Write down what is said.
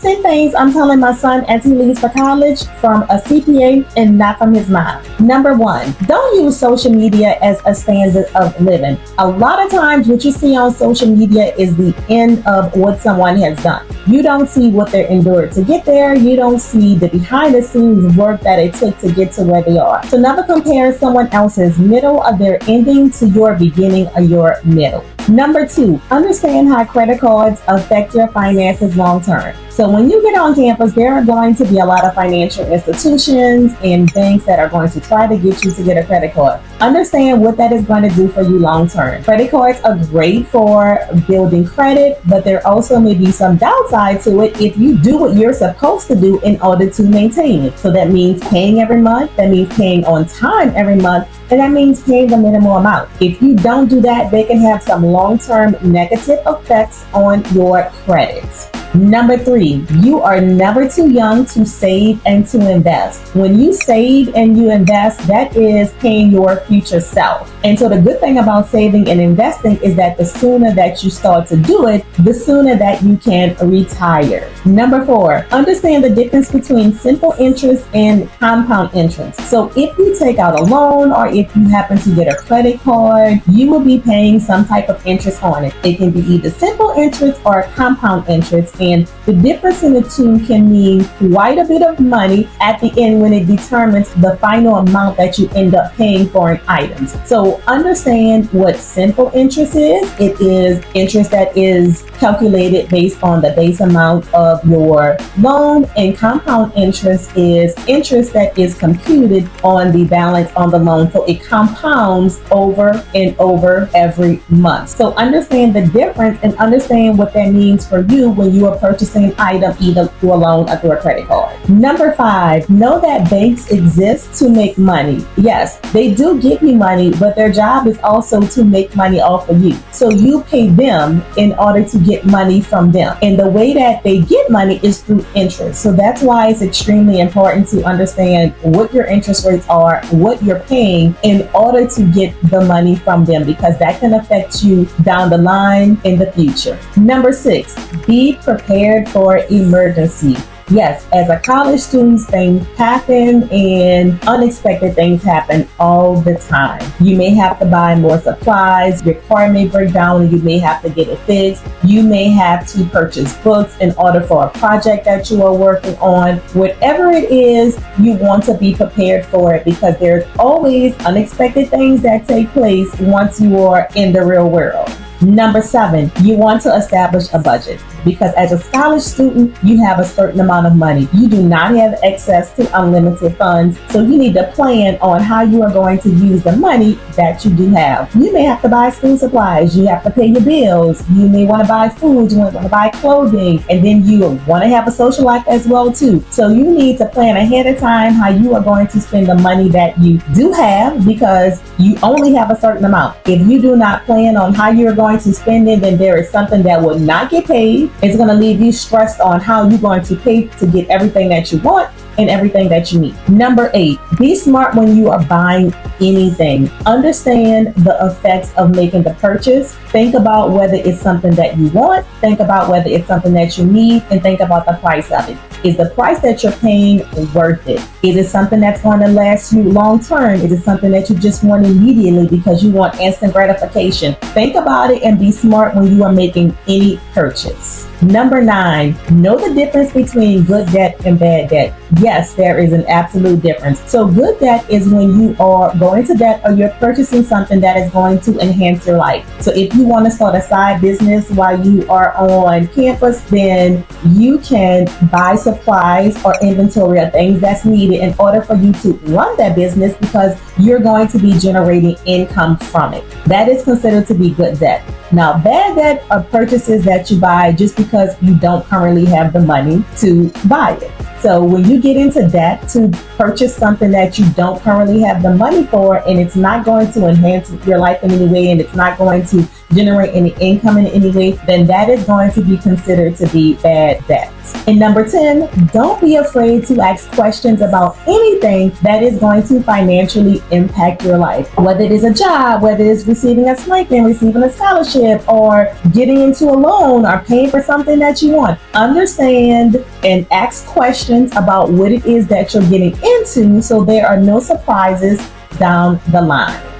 10 things I'm telling my son as he leaves for college from a CPA and not from his mom. Number 1, don't use social media as a standard of living. A lot of times what you see on social media is the end of what someone has done. You don't see what they're endured to get there. You don't see the behind the scenes work that it took to get to where they are. So never compare someone else's middle of their ending to your beginning of your middle. Number 2, understand how credit cards affect your finances long term. So when you get on campus, there are going to be a lot of financial institutions and banks that are going to try to get you to get a credit card. Understand what that is going to do for you long term. Credit cards are great for building credit, but there also may be some downside to it if you do what you're supposed to do in order to maintain it. So that means paying every month, that means paying on time every month, and that means paying the minimal amount. If you don't do that, they can have some long-term negative effects on your credit. Number 3, you are never too young to save and to invest. When you save and you invest, that is paying your future self. And so the good thing about saving and investing is that the sooner that you start to do it, the sooner that you can retire. Number 4, understand the difference between simple interest and compound interest. So if you take out a loan or if you happen to get a credit card, you will be paying some type of interest on it. It can be either simple interest or compound interest. And the difference in the two can mean quite a bit of money at the end when it determines the final amount that you end up paying for an item. So understand what simple interest is. It is interest that is calculated based on the base amount of your loan, and compound interest is interest that is computed on the balance on the loan. So it compounds over and over every month. So understand the difference and understand what that means for you when you are purchasing an item either through a loan or through a credit card. Number 5, know that banks exist to make money. Yes, they do give you money, but their job is also to make money off of you. So you pay them in order to get money from them. And the way that they get money is through interest. So that's why it's extremely important to understand what your interest rates are, what you're paying in order to get the money from them, because that can affect you down the line in the future. Number 6, be prepared for emergency. Yes, as a college student, things happen and unexpected things happen all the time. You may have to buy more supplies, your car may break down and you may have to get it fixed. You may have to purchase books in order for a project that you are working on. Whatever it is, you want to be prepared for it, because there's always unexpected things that take place once you are in the real world. Number 7, you want to establish a budget, because as a college student, you have a certain amount of money. You do not have access to unlimited funds, so you need to plan on how you are going to use the money that you do have. You may have to buy school supplies, you have to pay your bills, you may want to buy food, you want to buy clothing, and then you want to have a social life as well too. So you need to plan ahead of time how you are going to spend the money that you do have, because you only have a certain amount. If you do not plan on how you're going to spend it, then there is something that will not get paid. It's going to leave you stressed on how you're going to pay to get everything that you want and everything that you need. Number 8, be smart when you are buying anything. Understand the effects of making the purchase. Think about whether it's something that you want, think about whether it's something that you need, and think about the price of it. Is the price that you're paying worth it? Is it something that's going to last you long term? Is it something that you just want immediately because you want instant gratification? Think about it and be smart when you are making any purchase. Number 9, know the difference between good debt and bad debt. Yes, there is an absolute difference. So good debt is when you are going to debt or you're purchasing something that is going to enhance your life. So if you want to start a side business while you are on campus, then you can buy supplies or inventory of things that's needed in order for you to run that business, because you're going to be generating income from it. That is considered to be good debt. Now, bad debt are purchases that you buy just because you don't currently have the money to buy it. So when you get into debt to purchase something that you don't currently have the money for, and it's not going to enhance your life in any way, and it's not going to generate any income in any way, then that is going to be considered to be bad debt. And number 10, don't be afraid to ask questions about anything that is going to financially impact your life. Whether it is a job, whether it's receiving a stipend, receiving a scholarship, relationship or getting into a loan or paying for something that you want. Understand and ask questions about what it is that you're getting into so there are no surprises down the line.